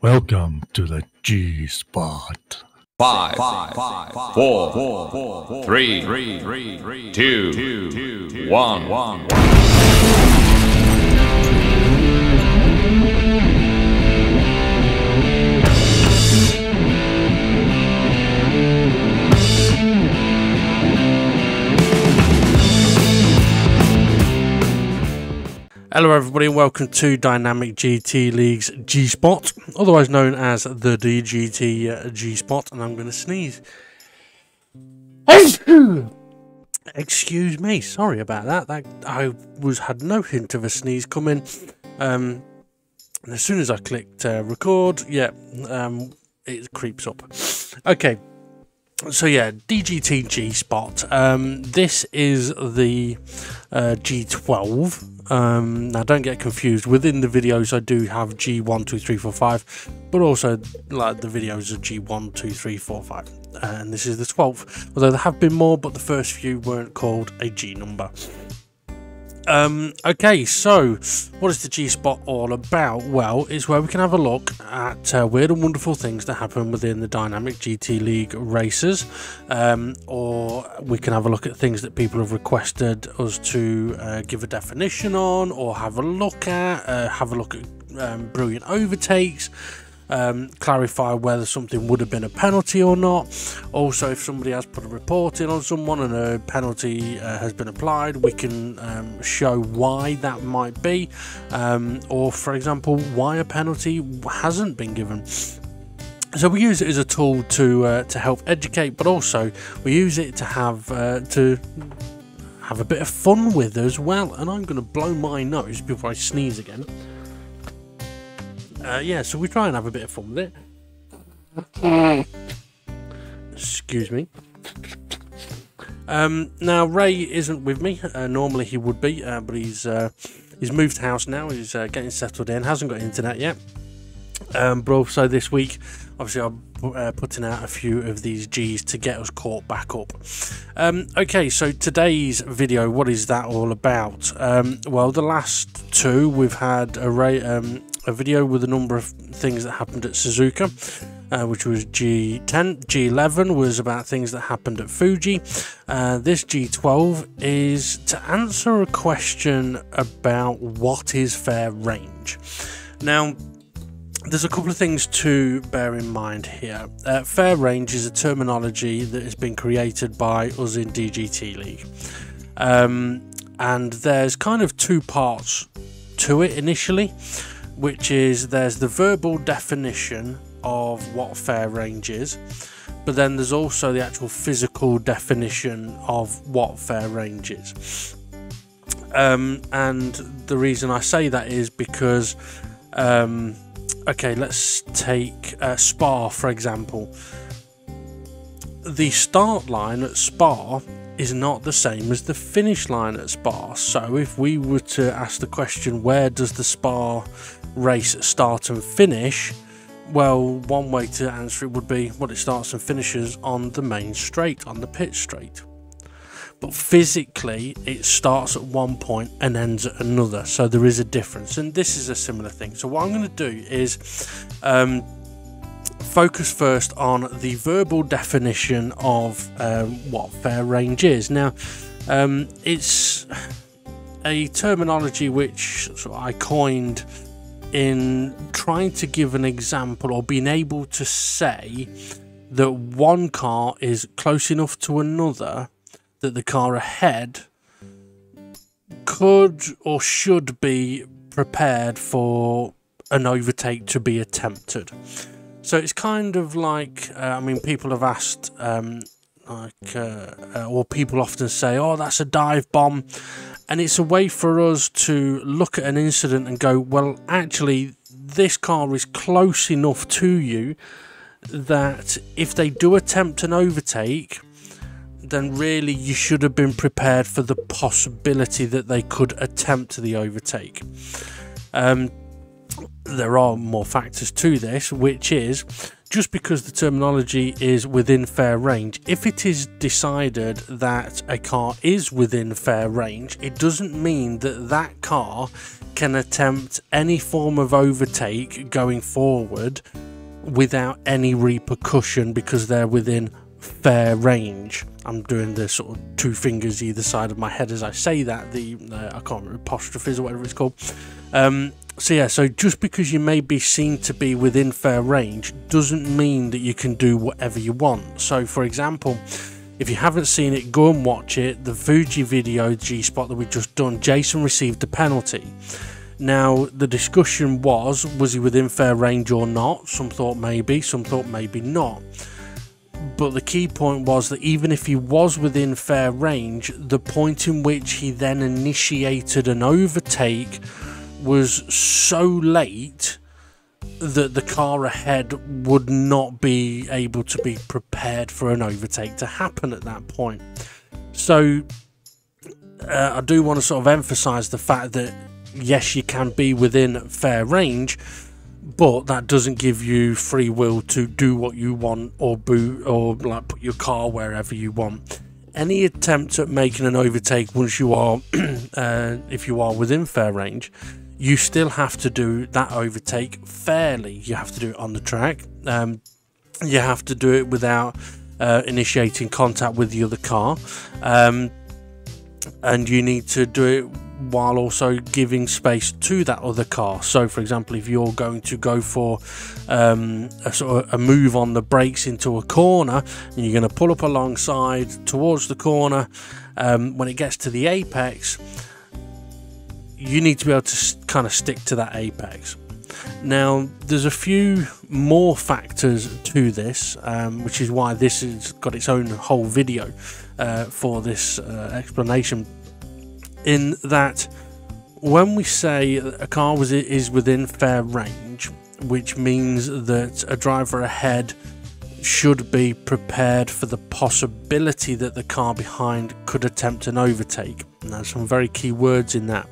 Welcome to the G-Spot. Five, four, three, two, one. Hello everybody and welcome to Dynamic GT League's G-Spot, otherwise known as the Dgt-G-Spot, and I'm going to sneeze. Excuse me, sorry about that. I had no hint of a sneeze coming. And as soon as I clicked record, it creeps up. Okay. So yeah, Dgt-G-Spot. This is the G12. Now don't get confused. Within the videos, I do have G1, 2, 3, 4, 5, but also like the videos of G1, 2, 3, 4, 5. And this is the 12th. Although there have been more, but the first few weren't called a G number. Okay, so what is the G-Spot all about? Well, it's where we can have a look at weird and wonderful things that happen within the Dynamic GT League races, or we can have a look at things that people have requested us to give a definition on, or have a look at brilliant overtakes. Clarify whether something would have been a penalty or not. Also, if somebody has put a report in on someone and a penalty has been applied, we can show why that might be, or for example why a penalty hasn't been given. So we use it as a tool to help educate, but also we use it to have a bit of fun with as well. And I'm going to blow my nose before I sneeze again. So we try and have a bit of fun with it. Excuse me. Now Ray isn't with me. Normally he would be, but he's moved house now. He's getting settled in. Hasn't got internet yet. But also this week, obviously I'm putting out a few of these G's to get us caught back up. Okay, so today's video, what is that all about? Well, the last two we've had a video with a number of things that happened at Suzuka, which was G10. G11 was about things that happened at Fuji. This G12 is to answer a question about what is fair range. Now, there's a couple of things to bear in mind here. Fair range is a terminology that has been created by us in DGT League. And there's kind of two parts to it initially, which is there's the verbal definition of what fair range is, but then there's also the actual physical definition of what fair range is. And the reason I say that is because okay, let's take Spa for example. The start line at Spa is not the same as the finish line at Spa. So if we were to ask the question, where does the Spa race start and finish? Well, one way to answer it would be, well, it starts and finishes on the main straight, on the pit straight. But physically, it starts at one point and ends at another. So there is a difference. And this is a similar thing. So what I'm going to do is focus first on the verbal definition of what fair range is. Now, it's a terminology which I coined in trying to give an example, or being able to say that one car is close enough to another that the car ahead could or should be prepared for an overtake to be attempted. So it's kind of like, I mean, people have asked, or people often say, oh, that's a dive bomb. And it's a way for us to look at an incident and go, well, actually, this car is close enough to you that if they do attempt an overtake, then really you should have been prepared for the possibility that they could attempt the overtake. There are more factors to this, which is just because the terminology is within fair range, if it is decided that a car is within fair range, it doesn't mean that that car can attempt any form of overtake going forward without any repercussion because they're within fair range. I'm doing the sort of two fingers either side of my head as I say that, I can't remember, apostrophes or whatever it's called. So yeah, so just because you may be seen to be within fair range doesn't mean that you can do whatever you want. So for example, if you haven't seen it, go and watch it. The Fuji video G-Spot that we've just done, Jason received a penalty. Now, the discussion was he within fair range or not? Some thought maybe, some thought maybe not. But the key point was that even if he was within fair range, the point in which he then initiated an overtake was so late that the car ahead would not be able to be prepared for an overtake to happen at that point. So I do want to sort of emphasize the fact that yes, you can be within fair range, but that doesn't give you free will to do what you want or boot or like put your car wherever you want. Any attempt at making an overtake once you are if you are within fair range, you still have to do that overtake fairly. You have to do it on the track. You have to do it without initiating contact with the other car, and you need to do it while also giving space to that other car. So for example, if you're going to go for a sort of a move on the brakes into a corner and you're going to pull up alongside towards the corner, when it gets to the apex, you need to be able to kind of stick to that apex. Now there's a few more factors to this, which is why this has got its own whole video for this explanation, in that when we say a car is within fair range, which means that a driver ahead should be prepared for the possibility that the car behind could attempt an overtake. Now, some very key words in that.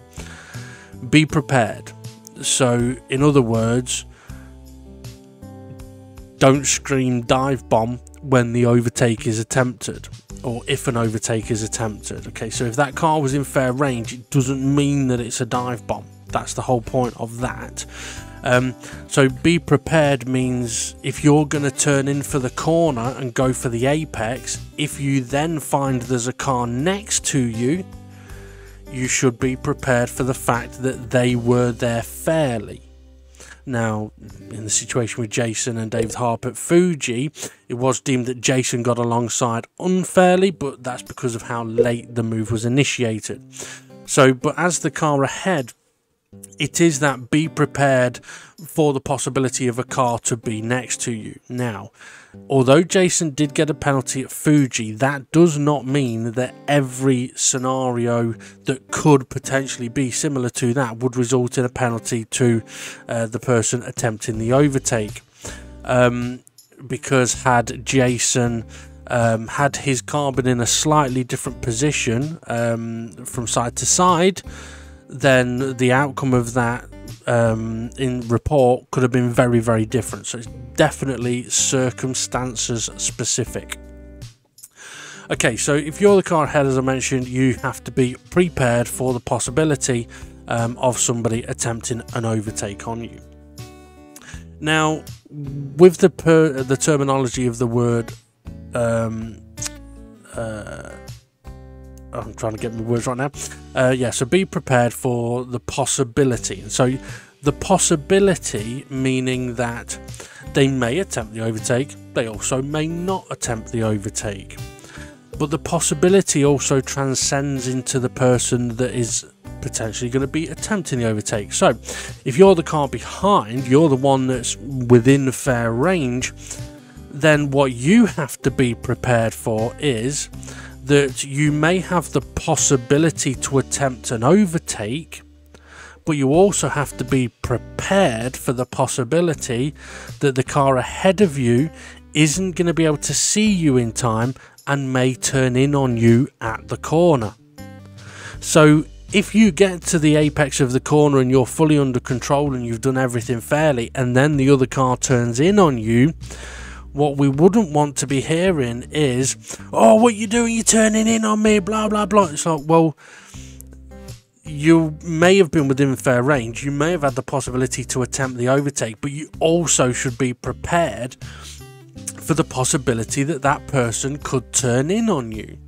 Be prepared. So in other words, don't scream dive bomb when the overtake is attempted, or if an overtake is attempted. Okay, so if that car was in fair range, it doesn't mean that it's a dive bomb. That's the whole point of that. So be prepared means if you're going to turn in for the corner and go for the apex, if you then find there's a car next to you, you should be prepared for the fact that they were there fairly. Now, in the situation with Jason and David Harp at Fuji, it was deemed that Jason got alongside unfairly, but that's because of how late the move was initiated. So, but as the car ahead, it is that be prepared for the possibility of a car to be next to you. Now, although Jason did get a penalty at Fuji, that does not mean that every scenario that could potentially be similar to that would result in a penalty to the person attempting the overtake. Because had Jason had his car been in a slightly different position from side to side, then the outcome of that in report could have been very, very different. So it's definitely circumstances specific. Okay, so if you're the car ahead, as I mentioned, you have to be prepared for the possibility of somebody attempting an overtake on you. Now, with the terminology of the word, I'm trying to get my words right now. Yeah, so be prepared for the possibility. And so the possibility meaning that they may attempt the overtake, they also may not attempt the overtake. But the possibility also transcends into the person that is potentially going to be attempting the overtake. So if you're the car behind, you're the one that's within fair range, then what you have to be prepared for is that you may have the possibility to attempt an overtake, but you also have to be prepared for the possibility that the car ahead of you isn't going to be able to see you in time and may turn in on you at the corner. So if you get to the apex of the corner and you're fully under control and you've done everything fairly, and then the other car turns in on you, what we wouldn't want to be hearing is, "Oh, what you doing? You're turning in on me, blah, blah, blah." It's like, well, you may have been within fair range. You may have had the possibility to attempt the overtake, but you also should be prepared for the possibility that that person could turn in on you.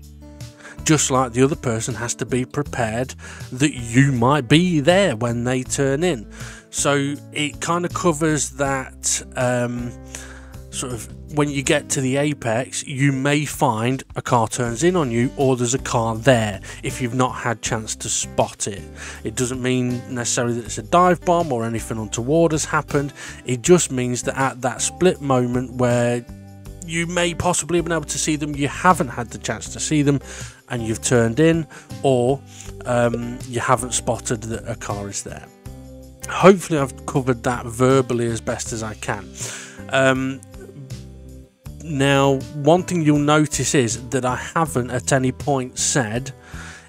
Just like the other person has to be prepared that you might be there when they turn in. So it kind of covers that sort of, when you get to the apex, you may find a car turns in on you, or there's a car there if you've not had chance to spot it. It doesn't mean necessarily that it's a dive bomb or anything untoward has happened. It just means that at that split moment where you may possibly have been able to see them, you haven't had the chance to see them, and you've turned in, or you haven't spotted that a car is there. Hopefully I've covered that verbally as best as I can. Now, one thing you'll notice is that I haven't at any point said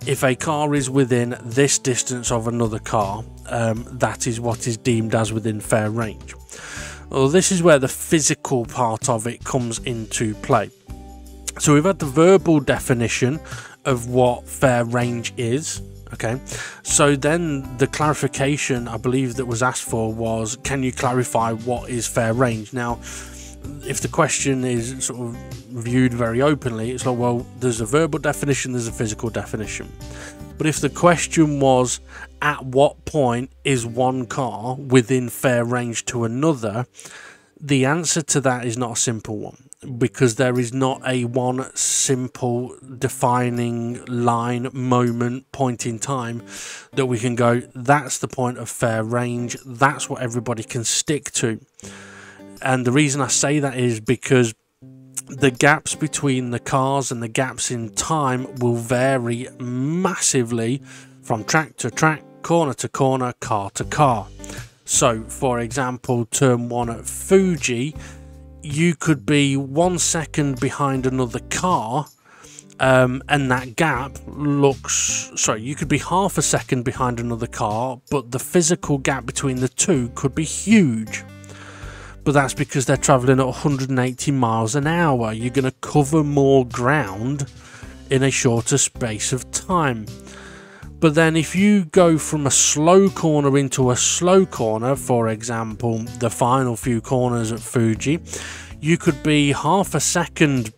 if a car is within this distance of another car, that is what is deemed as within fair range. Well, this is where the physical part of it comes into play. So we've had the verbal definition of what fair range is. Okay, so then the clarification I believe that was asked for was, can you clarify what is fair range? Now, if the question is sort of viewed very openly, it's like, well, there's a verbal definition, there's a physical definition. But if the question was, at what point is one car within fair range to another, the answer to that is not a simple one, because there is not a one simple defining line, moment, point in time that we can go, that's the point of fair range, that's what everybody can stick to. And the reason I say that is because the gaps between the cars and the gaps in time will vary massively from track to track, corner to corner, car to car. So, for example, turn 1 at Fuji, you could be 1 second behind another car, and that gap looks... Sorry, you could be half a second behind another car, but the physical gap between the two could be huge. But that's because they're travelling at 180 miles an hour. You're going to cover more ground in a shorter space of time. But then if you go from a slow corner into a slow corner, for example, the final few corners at Fuji, you could be half a second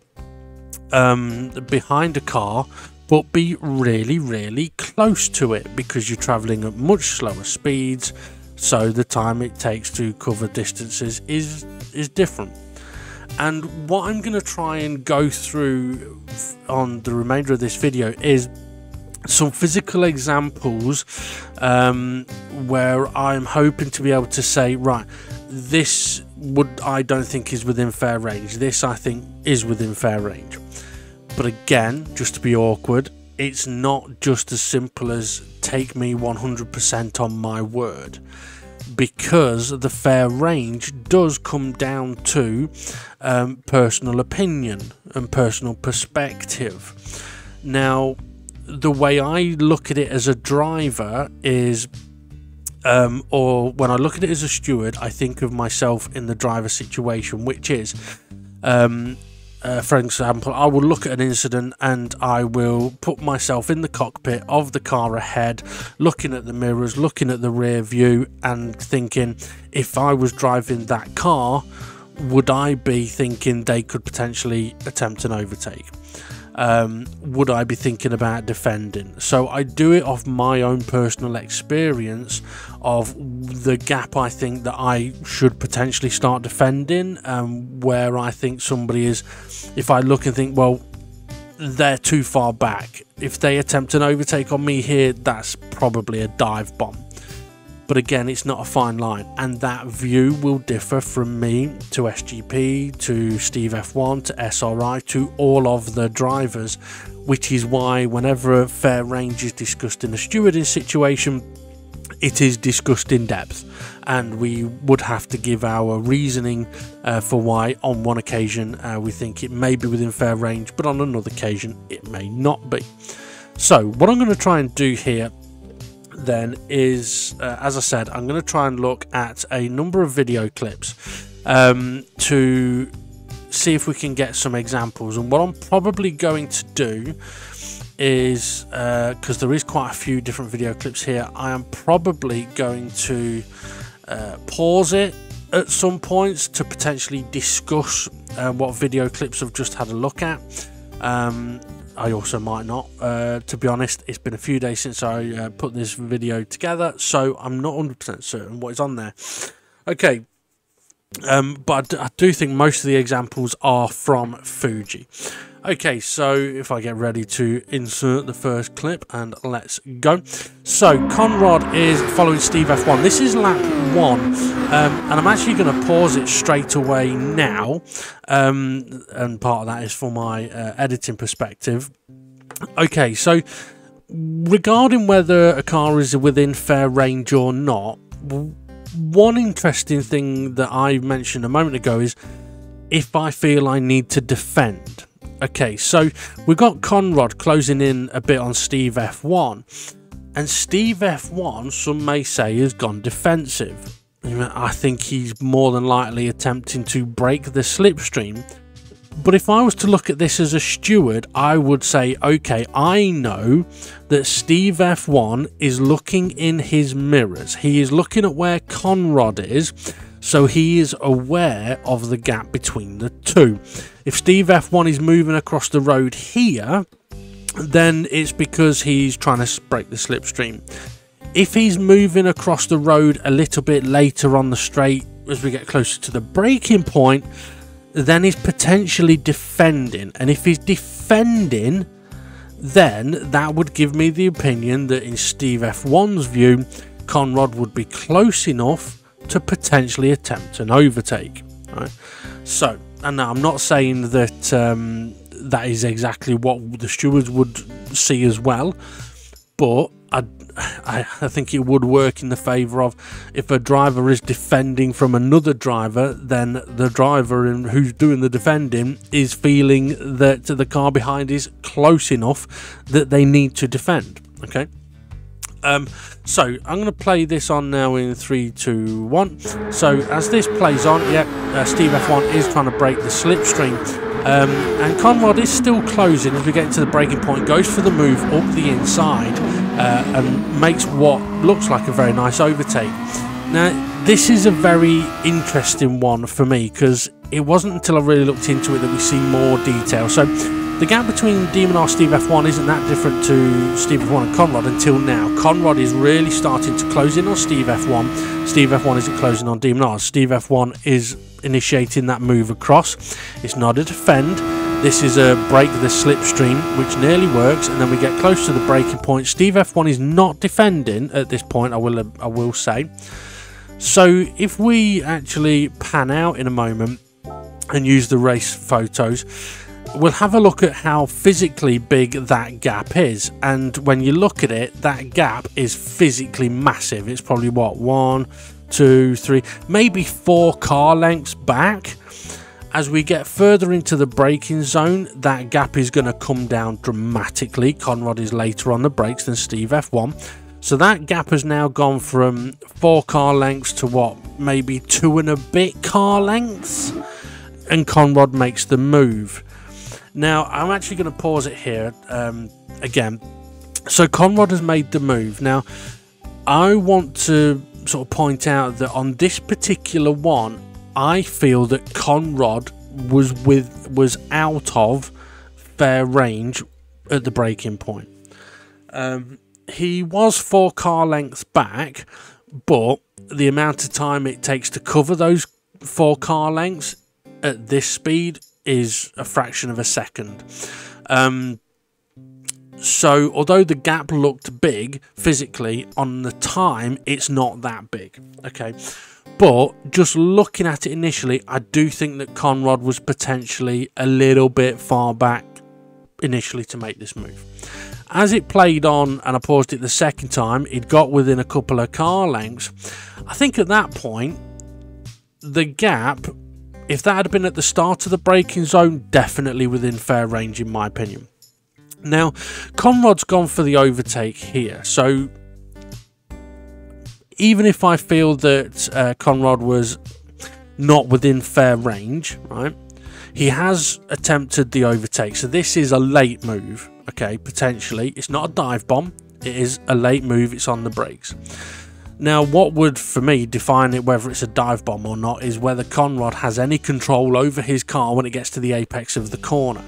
behind a car, but be really, really close to it because you're travelling at much slower speeds. So the time it takes to cover distances is different. And what I'm going to try and go through on the remainder of this video is some physical examples where I'm hoping to be able to say, right, this I don't think is within fair range, this I think is within fair range. But again, just to be awkward, it's not just as simple as take me 100% on my word, because the fair range does come down to personal opinion and personal perspective. Now, the way I look at it as a driver is, or when I look at it as a steward, I think of myself in the driver situation, which is, for example, I will look at an incident and I will put myself in the cockpit of the car ahead, looking at the mirrors, looking at the rear view, and thinking, if I was driving that car, would I be thinking they could potentially attempt an overtake? Would I be thinking about defending? So I do it off my own personal experience of the gap I think that I should potentially start defending, where I think somebody is, if I look and think, well, they're too far back, if they attempt an overtake on me here, that's probably a dive bomb. But again, it's not a fine line, and that view will differ from me to SGP, to Steve F1, to SRI, to all of the drivers, which is why whenever fair range is discussed in a stewarding situation, it is discussed in depth, and we would have to give our reasoning for why on one occasion we think it may be within fair range, but on another occasion it may not be. So what I'm going to try and do here then is, as I said, I'm going to try and look at a number of video clips to see if we can get some examples. And what I'm probably going to do is, because there is quite a few different video clips here, I am probably going to pause it at some points to potentially discuss what video clips I've just had a look at. I also might not, to be honest. It's been a few days since I put this video together, so I'm not 100% certain what is on there. Okay, but I do think most of the examples are from Fuji. Okay, so if I get ready to insert the first clip, and let's go. So Conrad is following Steve F1. This is lap 1, and I'm actually going to pause it straight away now, and part of that is for my editing perspective. Okay, so regarding whether a car is within fair range or not, one interesting thing that I mentioned a moment ago is if I feel I need to defend. Okay, so we've got Conrad closing in a bit on Steve F1, and Steve F1, some may say, has gone defensive. I think he's more than likely attempting to break the slipstream. But if I was to look at this as a steward, I would say, okay, I know that Steve F1 is looking in his mirrors. He is looking at where Conrad is, so he is aware of the gap between the two. If Steve F1 is moving across the road here, then it's because he's trying to break the slipstream. If he's moving across the road a little bit later on the straight as we get closer to the braking point, then he's potentially defending. And if he's defending, then that would give me the opinion that in Steve F1's view, Conrad would be close enough to potentially attempt an overtake. Right? So, and now I'm not saying that that is exactly what the stewards would see as well, but I think it would work in the favour of if a driver is defending from another driver, then the driver who's doing the defending is feeling that the car behind is close enough that they need to defend. Okay. So I'm going to play this on now in 3, 2, 1. So as this plays on, Steve F1 is trying to break the slipstream, and Conrad is still closing as we get into the braking point, goes for the move up the inside, and makes what looks like a very nice overtake. Now this is a very interesting one for me because it wasn't until I really looked into it that we see more detail. So the gap between Demon R Steve F1 isn't that different to Steve F1 and Conrad until now. Conrad is really starting to close in on Steve F1. Steve F1 isn't closing on Demon R. Steve F1 is initiating that move across. It's not a defend. This is a break the slipstream, which nearly works, and then we get close to the braking point. Steve F1 is not defending at this point, I will say. So if we actually pan out in a moment and use the race photos, we'll have a look at how physically big that gap is. And when you look at it, that gap is physically massive. It's probably what, 1, 2, 3, maybe 4 car lengths back. As we get further into the braking zone, that gap is going to come down dramatically. Conrad is later on the brakes than Steve F1. So that gap has now gone from 4 car lengths to what, maybe 2 and a bit car lengths. And Conrad makes the move. Now, I'm actually going to pause it here again. So Conrad has made the move. Now, I want to sort of point out that on this particular one, I feel that Conrad was out of fair range at the braking point. He was 4 car lengths back, but the amount of time it takes to cover those 4 car lengths at this speed is a fraction of a second. So although the gap looked big physically, on the time it's not that big. Okay, but just looking at it initially, I do think that Conrad was potentially a little bit far back initially to make this move. As it played on and I paused it the second time, it got within a couple of car lengths. I think at that point the gap, if that had been at the start of the braking zone, definitely within fair range in my opinion. Now, Conrad's gone for the overtake here, so even if I feel that Conrad was not within fair range, right, he has attempted the overtake. So this is a late move, okay, potentially. It's not a dive bomb. It is a late move. It's on the brakes. Now, what would, for me, define it whether it's a dive bomb or not is whether Conrad has any control over his car when it gets to the apex of the corner.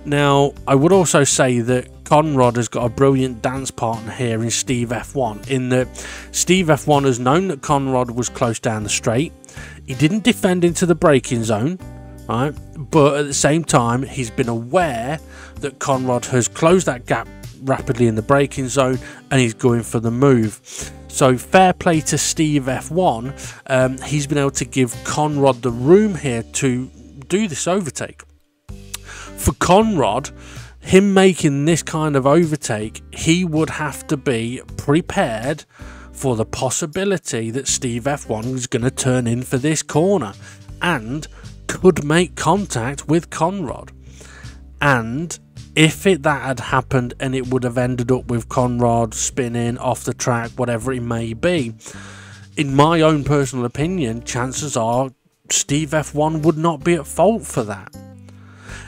Now, I would also say that Conrad has got a brilliant dance partner here in Steve F1, in that Steve F1 has known that Conrad was close down the straight. He didn't defend into the braking zone, right? But at the same time, he's been aware that Conrad has closed that gap rapidly in the braking zone and he's going for the move. So fair play to Steve F1. He's been able to give Conrad the room here to do this overtake. For Conrad, him making this kind of overtake, he would have to be prepared for the possibility that Steve F1 was going to turn in for this corner and could make contact with Conrad. And if that had happened and it would have ended up with Conrad spinning off the track, whatever it may be, in my own personal opinion, chances are Steve F1 would not be at fault for that.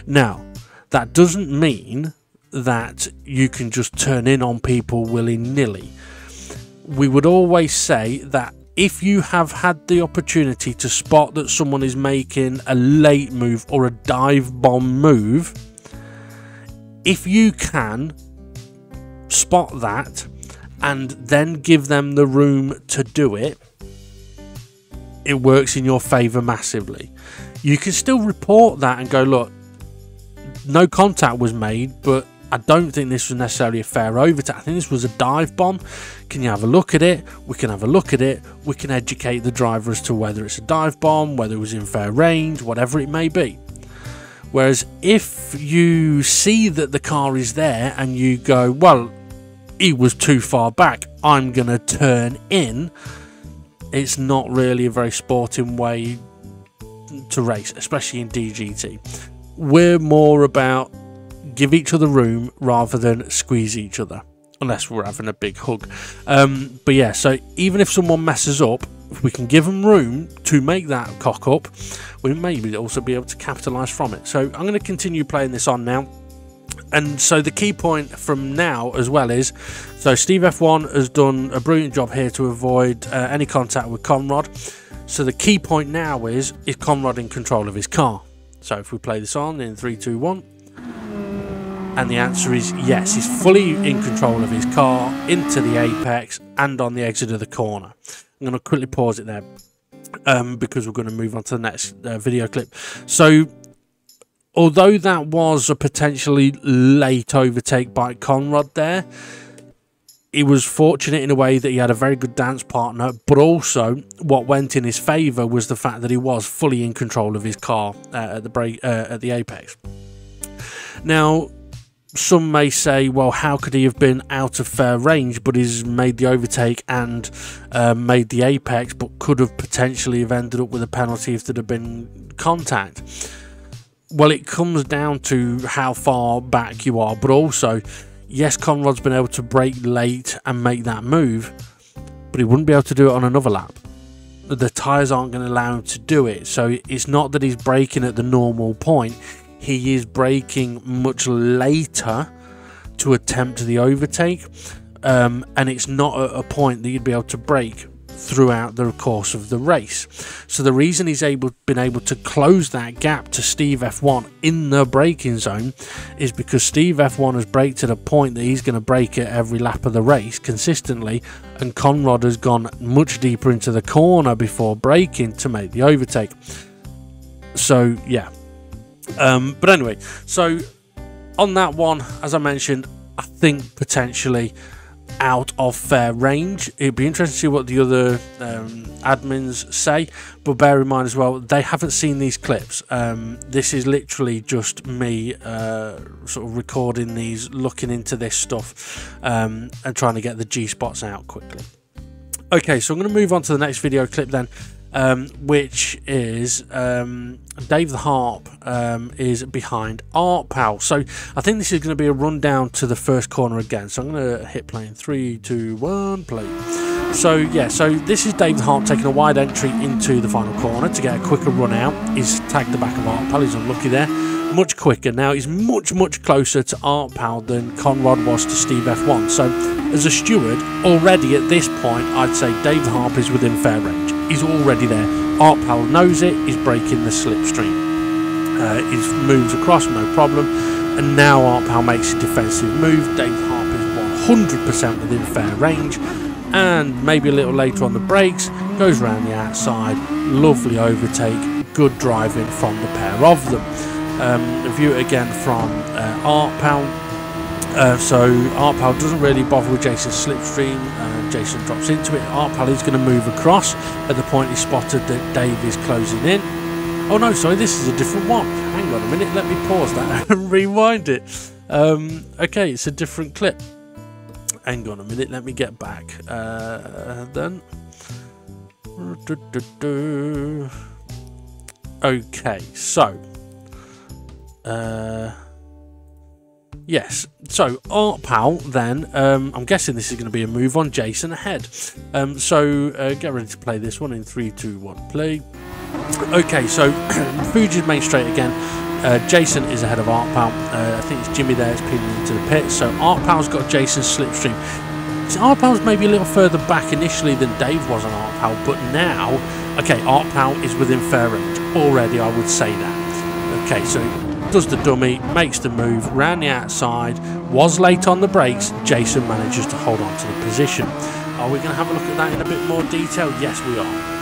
Now, that doesn't mean that you can just turn in on people willy-nilly. We would always say that if you have had the opportunity to spot that someone is making a late move or a dive bomb move, if you can spot that and then give them the room to do it, it works in your favour massively. You can still report that and go, look, no contact was made, but I don't think this was necessarily a fair overtake. I think this was a dive bomb. Can you have a look at it? We can have a look at it. We can educate the driver as to whether it's a dive bomb, whether it was in fair range, whatever it may be. Whereas if you see that the car is there and you go, well, he was too far back, I'm going to turn in, it's not really a very sporting way to race, especially in DGT. We're more about give each other room rather than squeeze each other, unless we're having a big hug. But yeah, so even if someone messes up, if we can give them room to make that cock up, we may also be able to capitalise from it. So I'm going to continue playing this on now. And so the key point from now as well is, so Steve F1 has done a brilliant job here to avoid any contact with Conrad. So the key point now is Conrad in control of his car? So if we play this on in 3, 2, 1, and the answer is yes, he's fully in control of his car into the apex and on the exit of the corner. I'm going to quickly pause it there because we're going to move on to the next video clip. So although that was a potentially late overtake by Conrad there, he was fortunate in a way that he had a very good dance partner, but also what went in his favour was the fact that he was fully in control of his car at the apex. Now, some may say, well, how could he have been out of fair range, but he's made the overtake and made the apex, but could have potentially have ended up with a penalty if there'd have been contact? Well, it comes down to how far back you are, but also, yes, Conrad's been able to brake late and make that move, but he wouldn't be able to do it on another lap. The tyres aren't going to allow him to do it, so it's not that he's braking at the normal point. He is braking much later to attempt the overtake, and it's not at a point that you'd be able to brake throughout the course of the race. So the reason he's been able to close that gap to Steve F1 in the braking zone is because Steve F1 has braked at a point that he's going to brake at every lap of the race consistently, and Conrad has gone much deeper into the corner before braking to make the overtake. So yeah. But anyway, so on that one, as I mentioned, I think potentially out of fair range. It'd be interesting to see what the other admins say, but bear in mind as well, they haven't seen these clips. This is literally just me sort of recording these, looking into this stuff, and trying to get the G-spots out quickly. Okay, so I'm going to move on to the next video clip then. Which is Dave the Harp is behind Art Pal. So I think this is going to be a rundown to the first corner again. So I'm going to hit play in 3, 2, 1, play. So yeah, so this is David Hart taking a wide entry into the final corner to get a quicker run out. He's tagged the back of Art Pal, he's unlucky there. Much quicker now, he's much closer to Art Pal than Conrad was to Steve F1. So as a steward, already at this point, I'd say David Hart is within fair range. He's already there. Art Pal knows it, he's breaking the slipstream. He moves across, no problem. And now Art Pal makes a defensive move. David Hart is 100% within fair range. And maybe a little later on the brakes, goes around the outside. Lovely overtake, good driving from the pair of them. View it again from Art Pal. So Art Pal doesn't really bother with Jason's slipstream. Jason drops into it. Art Pal is going to move across at the point he spotted that Dave is closing in. Oh no, sorry, this is a different one. Hang on a minute, let me pause that and rewind it. Okay, it's a different clip. Hang on a minute, let me get back. Then. Okay, so. Yes, so Art Pal then, I'm guessing this is going to be a move on Jason ahead. So get ready to play this one in 3, 2, 1, play. Okay, so Fuji's main straight again. Jason is ahead of Art Pal. I think it's Jimmy there, it's pinning into the pit. So Art Pal's got Jason's slipstream. So Art Pal's maybe a little further back initially than Dave was on Art Pal, but now, okay, Art Pal is within fair range. Already, I would say that. Okay, so does the dummy, makes the move round the outside, was late on the brakes. Jason manages to hold on to the position. Are we going to have a look at that in a bit more detail? Yes, we are.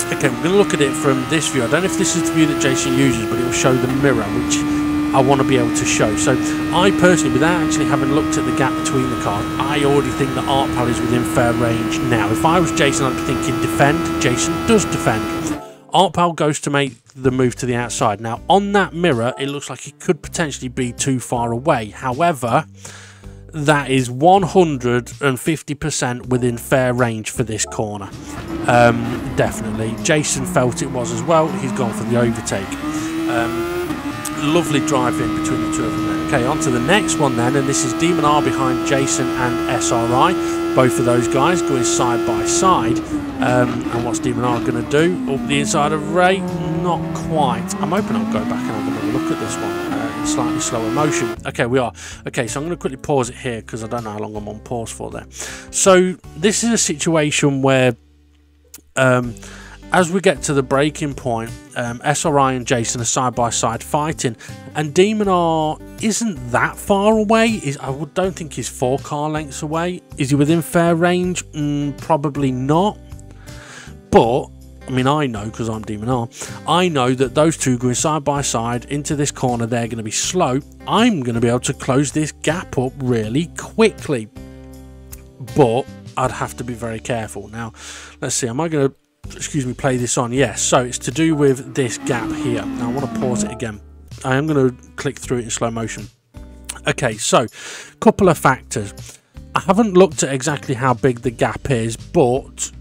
Okay, we're going to look at it from this view. I don't know if this is the view that Jason uses, but it will show the mirror, which I want to be able to show. So I personally, without actually having looked at the gap between the cars, I already think that Art Pal is within fair range now. If I was Jason, I'd be thinking defend. Jason does defend. Art Pal goes to make the move to the outside. Now, on that mirror, it looks like it could potentially be too far away. However, that is 150% within fair range for this corner. Definitely. Jason felt it was as well. He's gone for the overtake. Lovely drive in between the two of them then. Okay, on to the next one then, and this is Demon R behind Jason and SRI. Both of those guys going side by side. And what's Demon R going to do? Up the inside of Ray? Not quite. I'm hoping I'll go back and have another look at this one in slightly slower motion. Okay, we are. Okay, so I'm going to quickly pause it here because I don't know how long I'm on pause for there. So this is a situation where as we get to the breaking point, SRI and Jason are side by side fighting, and Demon R isn't that far away. I don't think he's 4 car lengths away. Is he within fair range? Probably not. But I mean, I know because I'm Demon R. I know that those two going side by side into this corner, they're going to be slow. I'm going to be able to close this gap up really quickly, but I'd have to be very careful. Now, let's see. Am I going to play this on? Yes, so it's to do with this gap here. Now I want to pause it again. I am going to click through it in slow motion. Okay, so couple of factors. I haven't looked at exactly how big the gap is, but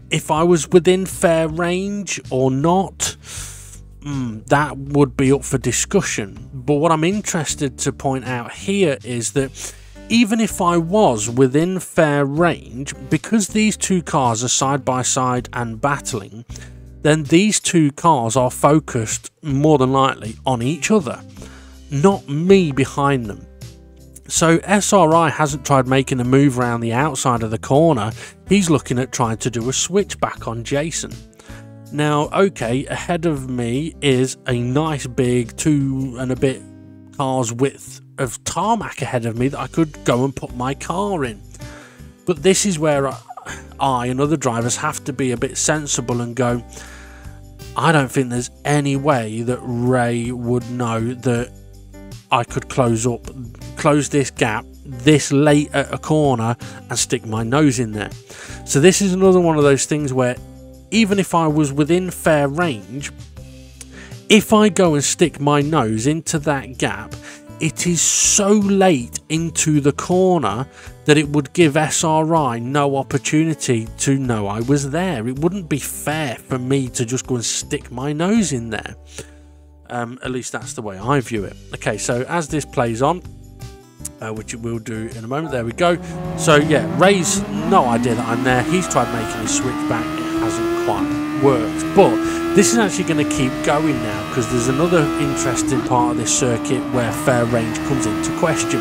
if I was within fair range or not, that would be up for discussion. But what I'm interested to point out here is that even if I was within fair range, because these two cars are side by side and battling, then these two cars are focused more than likely on each other, not me behind them. So SRI hasn't tried making a move around the outside of the corner. He's looking at trying to do a switchback on Jason. Now, okay, ahead of me is a nice big 2 and a bit cars width of tarmac ahead of me that I could go and put my car in. But this is where I and other drivers have to be a bit sensible and go, I don't think there's any way that Ray would know that I could close this gap this late at a corner and stick my nose in there. So this is another one of those things where even if I was within fair range, if I go and stick my nose into that gap, it is so late into the corner that it would give SRI no opportunity to know I was there. It wouldn't be fair for me to just go and stick my nose in there. At least that's the way I view it. Okay, so as this plays on, which we'll do in a moment. There we go. So yeah, Ray's no idea that I'm there. He's tried making his switch back. It hasn't quite worked. But this is actually going to keep going now, because there's another interesting part of this circuit where fair range comes into question.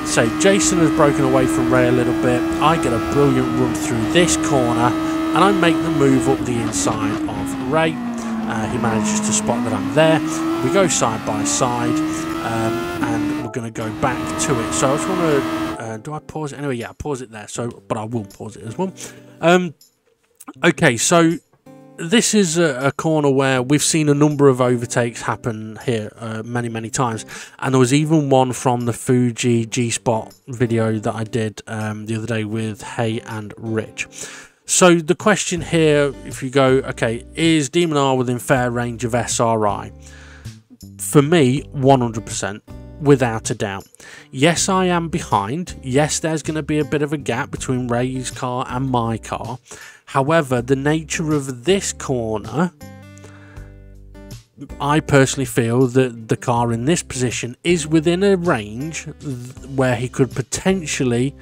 So Jason has broken away from Ray a little bit. I get a brilliant run through this corner, and I make the move up the inside of Ray. He manages to spot that I'm there. We go side by side, and we're going to go back to it. So I just want to, do I pause it? Anyway, yeah, I pause it there. So, but I will pause it as well. Okay, so this is a corner where we've seen a number of overtakes happen here many times, and there was even one from the Dgt-G-Spot video that I did the other day with Hay and Rich. So the question here, if you go, okay, is Demon R within fair range of SRI? For me, 100%, without a doubt. Yes, I am behind. Yes, there's going to be a bit of a gap between Ray's car and my car. However, the nature of this corner, I personally feel that the car in this position is within a range where he could potentially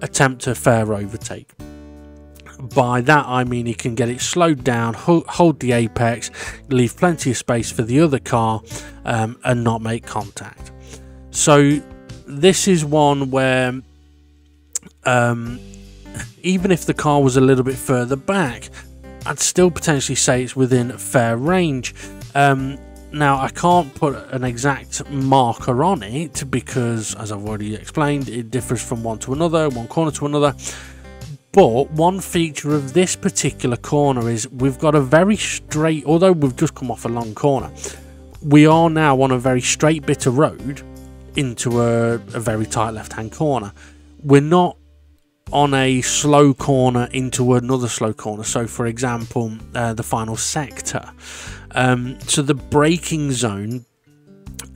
attempt a fair overtake. By that I mean he can get it slowed down, hold the apex, leave plenty of space for the other car, and not make contact. So this is one where even if the car was a little bit further back, I'd still potentially say it's within fair range. Now, I can't put an exact marker on it because, as I've already explained, it differs from one to another, one corner to another. But one feature of this particular corner is we've got a very straight, although we've just come off a long corner, we are now on a very straight bit of road into a very tight left-hand corner. We're not on a slow corner into another slow corner. So, for example, the final sector. So the braking zone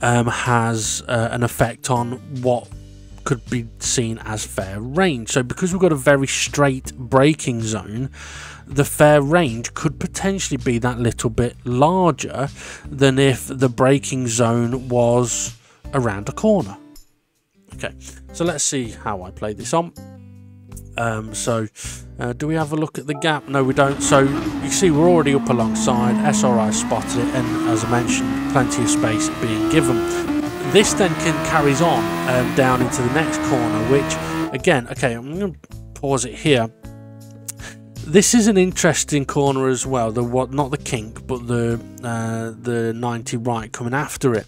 has an effect on what could be seen as fair range. So because we've got a very straight braking zone, the fair range could potentially be that little bit larger than if the braking zone was around a corner. Okay, so let's see how I play this on. Do we have a look at the gap? No, we don't. So you see we're already up alongside. SRI spotted it, and as I mentioned, plenty of space being given. This then carries on down into the next corner, which again, okay, I'm going to pause it here. This is an interesting corner as well. Not the kink, but the 90 right coming after it,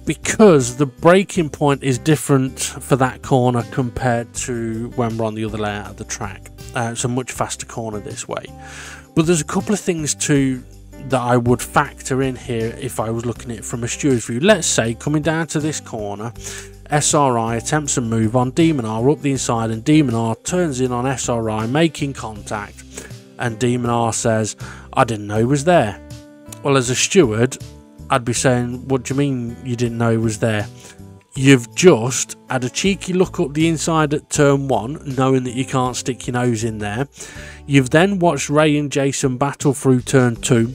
because the braking point is different for that corner compared to when we're on the other layout of the track. It's a much faster corner this way. But there's a couple of things that I would factor in here if I was looking at it from a steward's view. Let's say coming down to this corner, SRI attempts a move on Demon R up the inside, and Demon R turns in on SRI, making contact, and Demon R says, I didn't know he was there. Well, as a steward, I'd be saying, what do you mean you didn't know he was there? You've just had a cheeky look up the inside at turn 1, knowing that you can't stick your nose in there. You've then watched Ray and Jason battle through turn 2.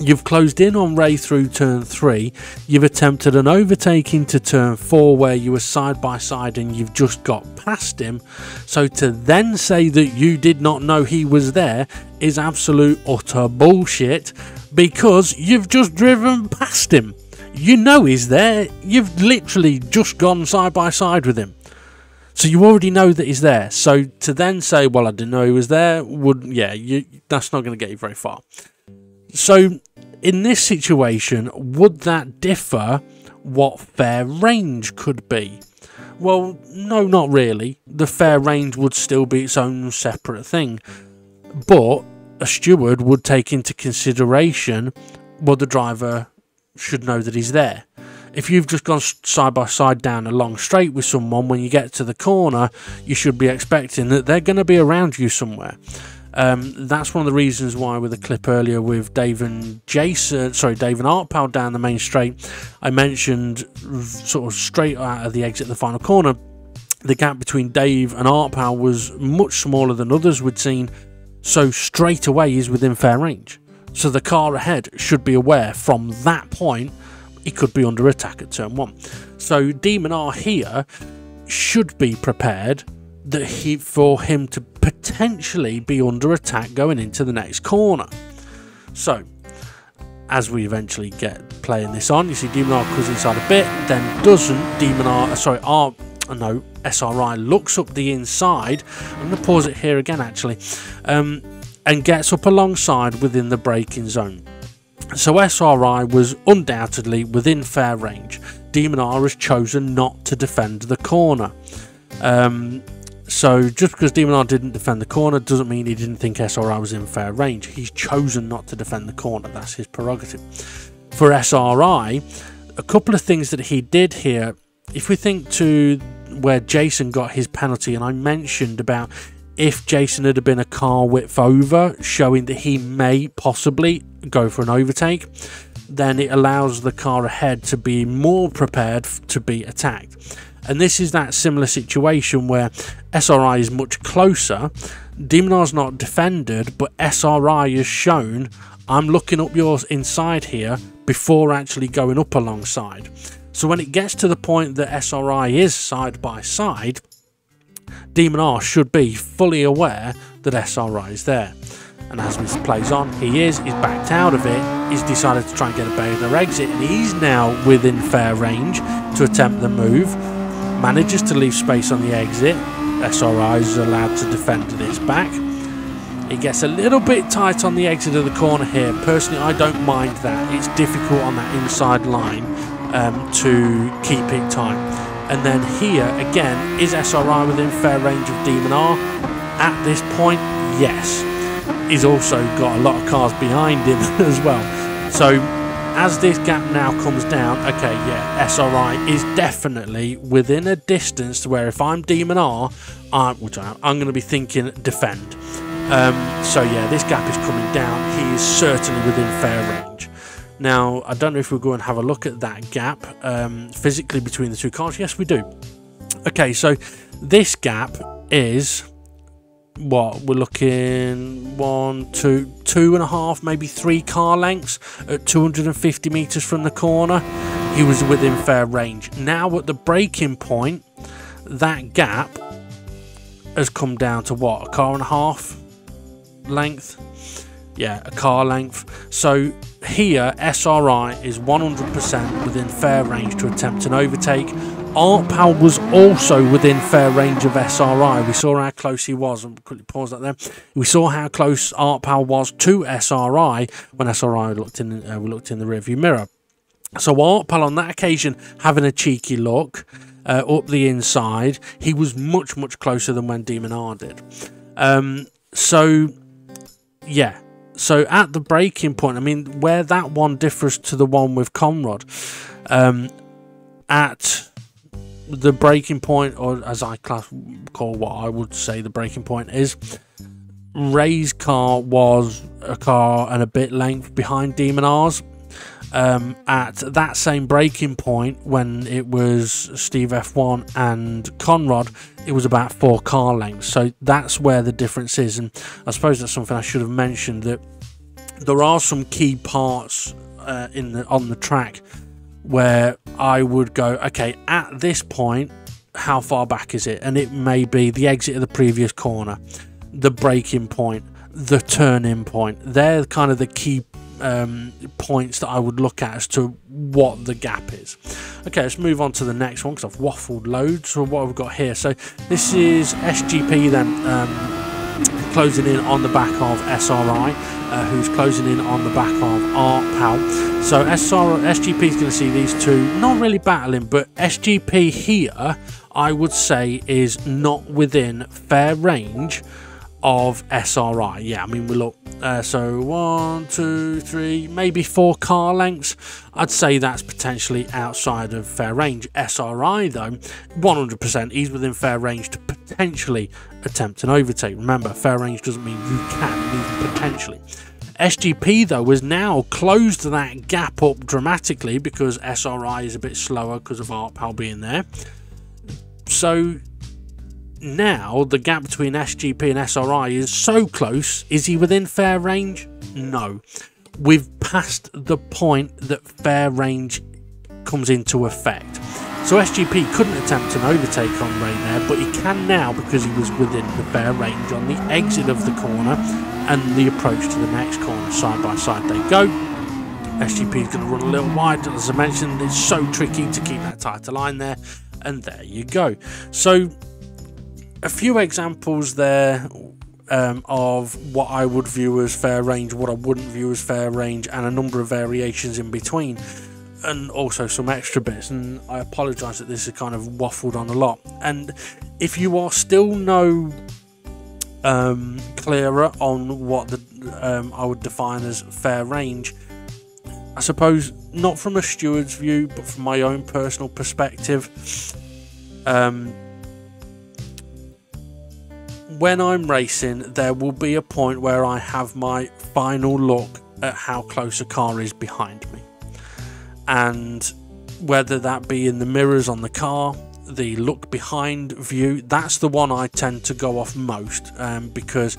You've closed in on Ray through turn 3. You've attempted an overtake into turn 4 where you were side by side and you've just got past him. So to then say that you did not know he was there is absolute utter bullshit, because you've just driven past him. You know he's there. You've literally just gone side by side with him. So you already know that he's there. So to then say, well, I didn't know he was there, that's not going to get you very far. So in this situation, would that differ what fair range could be? Well, no, not really. The fair range would still be its own separate thing. But a steward would take into consideration what the driver should know that he's there. If you've just gone side by side down a long straight with someone, when you get to the corner, you should be expecting that they're going to be around you somewhere. That's one of the reasons why, with the clip earlier with Dave and Artpal down the main straight, I mentioned sort of straight out of the exit, the final corner, the gap between Dave and Artpal was much smaller than others we'd seen, so straight away he's within fair range. So the car ahead should be aware from that point he could be under attack at turn 1. So Demon R here should be prepared that for him to potentially be under attack going into the next corner. So as we eventually get playing this on, you see Demon R comes inside a bit, then doesn't. Demon R, SRI looks up the inside. I'm going to pause it here again actually, and gets up alongside within the braking zone. So SRI was undoubtedly within fair range. Demon R has chosen not to defend the corner. So just because Demon R didn't defend the corner doesn't mean he didn't think SRI was in fair range. He's chosen not to defend the corner. That's his prerogative. For SRI, a couple of things that he did here, if we think to where Jason got his penalty, and I mentioned about if Jason had been a car width over, showing that he may possibly go for an overtake, then it allows the car ahead to be more prepared to be attacked. And this is that similar situation where SRI is much closer. Demon R's not defended, but SRI has shown, I'm looking up yours inside here before actually going up alongside. So when it gets to the point that SRI is side by side, Demon R should be fully aware that SRI is there. And as this plays on, he's backed out of it, he's decided to try and get a better exit, and he's now within fair range to attempt the move. Manages to leave space on the exit. SRI is allowed to defend this back. It gets a little bit tight on the exit of the corner here. Personally, I don't mind that. It's difficult on that inside line to keep it tight. And then here, again, is SRI within fair range of Demon R? At this point, yes. He's also got a lot of cars behind him as well. So as this gap now comes down, okay, yeah, SRI is definitely within a distance to where if I'm Demon R, which I'm going to be thinking defend. So yeah, this gap is coming down. He is certainly within fair range. Now, I don't know if we'll go and have a look at that gap physically between the two cars. Yes, we do. Okay, so this gap is what we're looking 1, 2, 2.5, maybe 3 car lengths at 250 meters from the corner. He was within fair range. Now at the braking point, that gap has come down to what, a car and a half length? Yeah, a car length. So here SRI is 100% within fair range to attempt an overtake. Artpal was also within fair range of SRI. We saw how close he was. I'll quickly pause that there. We saw how close Artpal was to SRI when SRI looked in. We looked in the rearview mirror. So Artpal on that occasion having a cheeky look up the inside. He was much closer than when Demon R did. So yeah. So at the braking point, I mean, where that one differs to the one with Conrad, at the braking point, or as I call what I would say the braking point is, Ray's car was a car and a bit length behind Demon R's. At that same braking point, when it was Steve F1 and Conrad, it was about 4 car lengths. So that's where the difference is, and I suppose that's something I should have mentioned, that there are some key parts on the track where I would go, okay, at this point, how far back is it? And it may be the exit of the previous corner, the braking point, the turn-in point. They're kind of the key points that I would look at as to what the gap is. Okay, let's move on to the next one because I've waffled loads. So what have we got here? So this is SGP then closing in on the back of SRI, who's closing in on the back of Artpal. So SGP is going to see these two not really battling, but SGP here I would say is not within fair range of SRI. Yeah, I mean, we look, so 1, 2, 3, maybe 4 car lengths. I'd say that's potentially outside of fair range. SRI though, 100% he's within fair range to potentially attempt an overtake. Remember, fair range doesn't mean you can, it means potentially. SGP though has now closed that gap up dramatically because SRI is a bit slower because of Artpal being there. So now the gap between SGP and SRI is so close. Is he within fair range? No. We've passed the point that fair range comes into effect. So SGP couldn't attempt an overtake on Ray there, but he can now because he was within the fair range on the exit of the corner and the approach to the next corner. Side by side they go. SGP is going to run a little wide. As I mentioned, it's so tricky to keep that tighter line there, and there you go. So a few examples there of what I would view as fair range, what I wouldn't view as fair range, and a number of variations in between, and also some extra bits. And I apologise that this is kind of waffled on a lot. And if you are still no clearer on what I would define as fair range, I suppose not from a steward's view, but from my own personal perspective, when I'm racing, there will be a point where I have my final look at how close a car is behind me, and whether that be in the mirrors on the car, the look behind view, that's the one I tend to go off most, because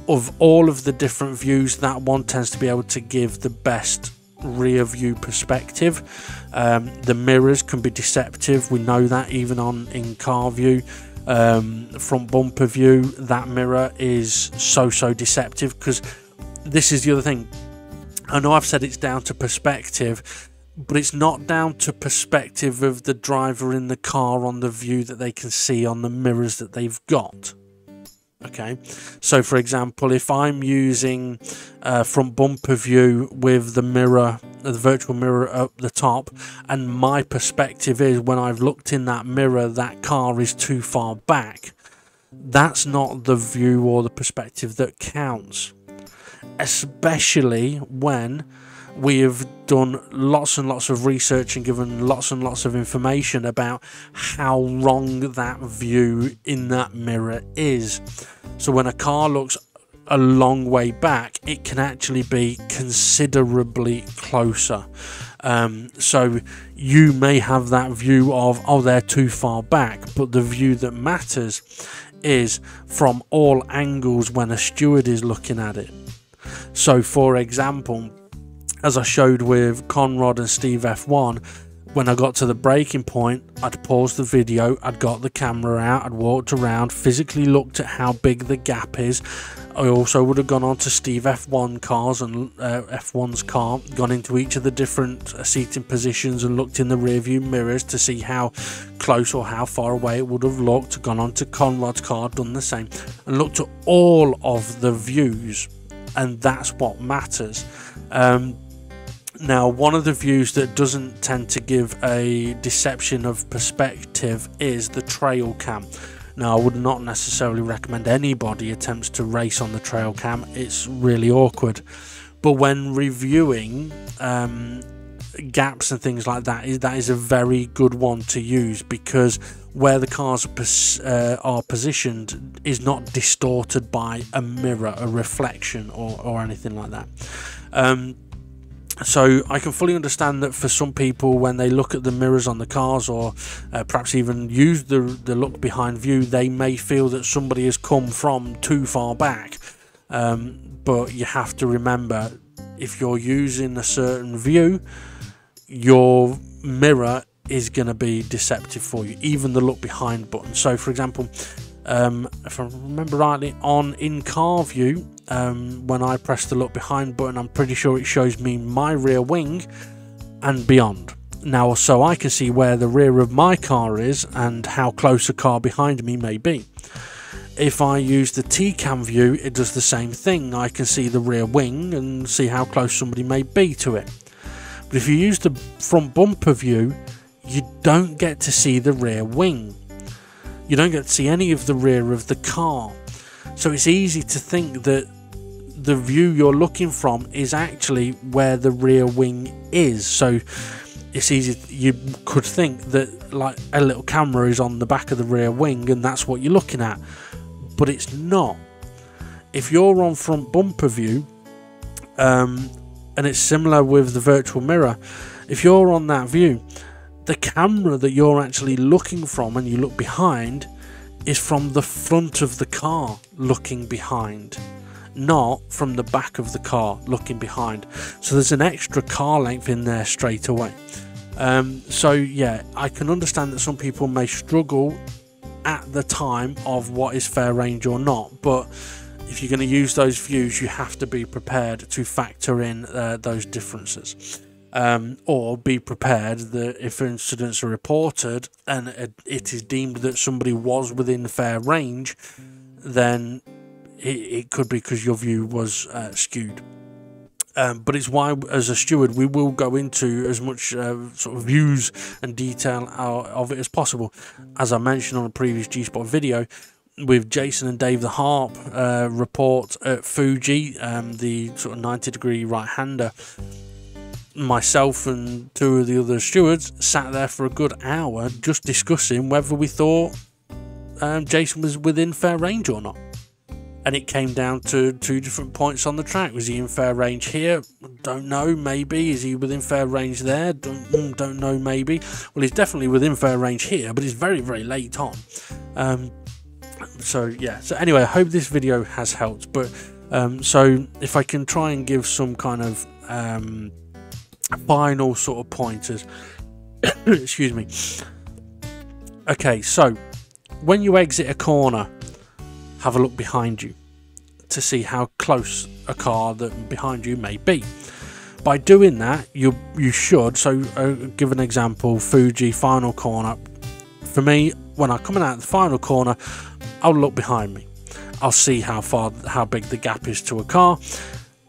of all of the different views, that one tends to be able to give the best rear view perspective. The mirrors can be deceptive, we know that, even on in car view. Front bumper view, that mirror is so deceptive, because this is the other thing. I know I've said it's down to perspective, but it's not down to perspective of the driver in the car on the view that they can see on the mirrors that they've got. Okay, so for example, if I'm using front bumper view with the mirror, the virtual mirror up the top, and my perspective is when I've looked in that mirror that car is too far back, that's not the view or the perspective that counts, especially when we have done lots and lots of research and given lots and lots of information about how wrong that view in that mirror is. So when a car looks a long way back, it can actually be considerably closer. So you may have that view of, oh, they're too far back, but the view that matters is from all angles when a steward is looking at it. So for example, as I showed with Conrad and Steve F1, when I got to the braking point, I'd paused the video, I'd got the camera out, I'd walked around, physically looked at how big the gap is. I also would have gone on to Steve F1 cars and F1's car, gone into each of the different seating positions and looked in the rear view mirrors to see how close or how far away it would have looked, gone on to Conrad's car, done the same, and looked at all of the views, and that's what matters. Now, one of the views that doesn't tend to give a deception of perspective is the trail cam. Now, I would not necessarily recommend anybody attempts to race on the trail cam. It's really awkward. But when reviewing gaps and things like that is a very good one to use, because where the cars are positioned is not distorted by a mirror, a reflection, or anything like that. So I can fully understand that for some people, when they look at the mirrors on the cars, or perhaps even use the look behind view, they may feel that somebody has come from too far back. But you have to remember, if you're using a certain view, your mirror is going to be deceptive for you, even the look behind button. So for example, if I remember rightly, on in-car view, when I press the look behind button, I'm pretty sure it shows me my rear wing and beyond. Now, so I can see where the rear of my car is and how close a car behind me may be. If I use the T-cam view, it does the same thing. I can see the rear wing and see how close somebody may be to it. But if you use the front bumper view, you don't get to see the rear wing. You don't get to see any of the rear of the car. So it's easy to think that the view you're looking from is actually where the rear wing is. So it's easy, you could think that like a little camera is on the back of the rear wing and that's what you're looking at, but it's not. If you're on front bumper view, and it's similar with the virtual mirror, if you're on that view, the camera that you're actually looking from and you look behind is from the front of the car looking behind, not from the back of the car looking behind. So there's an extra car length in there straight away. So yeah, I can understand that some people may struggle at the time of what is fair range or not, but if you're going to use those views, you have to be prepared to factor in those differences, or be prepared that if incidents are reported and it is deemed that somebody was within fair range, then it could be because your view was skewed. But it's why, as a steward, we will go into as much sort of views and detail of it as possible. As I mentioned on a previous G-Spot video, with Jason and Dave the Harp report at Fuji, the sort of 90-degree right-hander, myself and two of the other stewards sat there for a good hour just discussing whether we thought Jason was within fair range or not. And it came down to 2 different points on the track. Was he in fair range here? Don't know, maybe. Is he within fair range there? Don't know, maybe. Well, he's definitely within fair range here, but he's very, very late on. So, yeah. So, anyway, I hope this video has helped. But, so, if I can try and give some kind of final sort of pointers. Excuse me. Okay, so, when you exit a corner, have a look behind you to see how close a car that behind you may be. By doing that, you should, so give an example, Fuji final corner. For me, when I'm coming out of the final corner, I'll look behind me. I'll see how big the gap is to a car,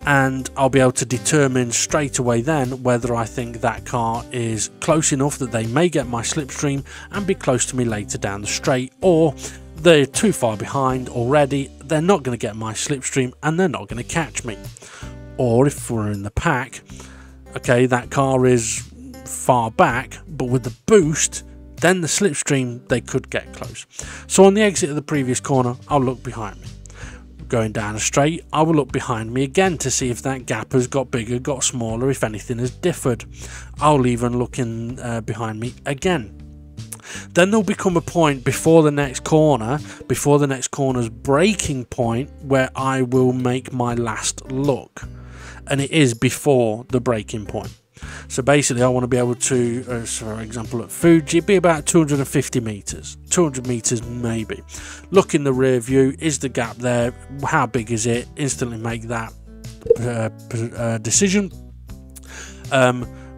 and I'll be able to determine straight away then whether I think that car is close enough that they may get my slipstream and be close to me later down the straight, or they're too far behind already, they're not going to get my slipstream and they're not going to catch me. Or if we're in the pack, okay, that car is far back, but with the boost, then the slipstream, they could get close. So on the exit of the previous corner, I'll look behind me. Going down a straight, I will look behind me again to see if that gap has got bigger, got smaller, if anything has differed. I'll even look in behind me again. Then there'll become a point before the next corner, before the next corner's braking point, where I will make my last look. And it is before the braking point. So basically I want to be able to, for example at Fuji, be about 250 metres, 200 metres maybe. Look in the rear view, is the gap there, how big is it, instantly make that decision.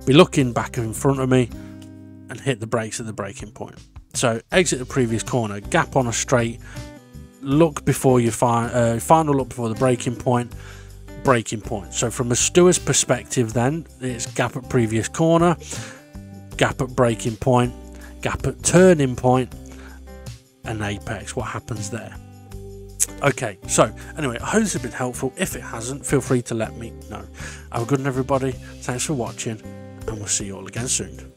Be looking back in front of me and hit the brakes at the braking point. So exit the previous corner, gap on a straight, look before you final look before the braking point, braking point. So from a steward's perspective then, it's gap at previous corner, gap at braking point, gap at turning point, and apex. What happens there? Okay, so anyway, I hope this has been helpful. If it hasn't, feel free to let me know. Have a good one, everybody. Thanks for watching, and we'll see you all again soon.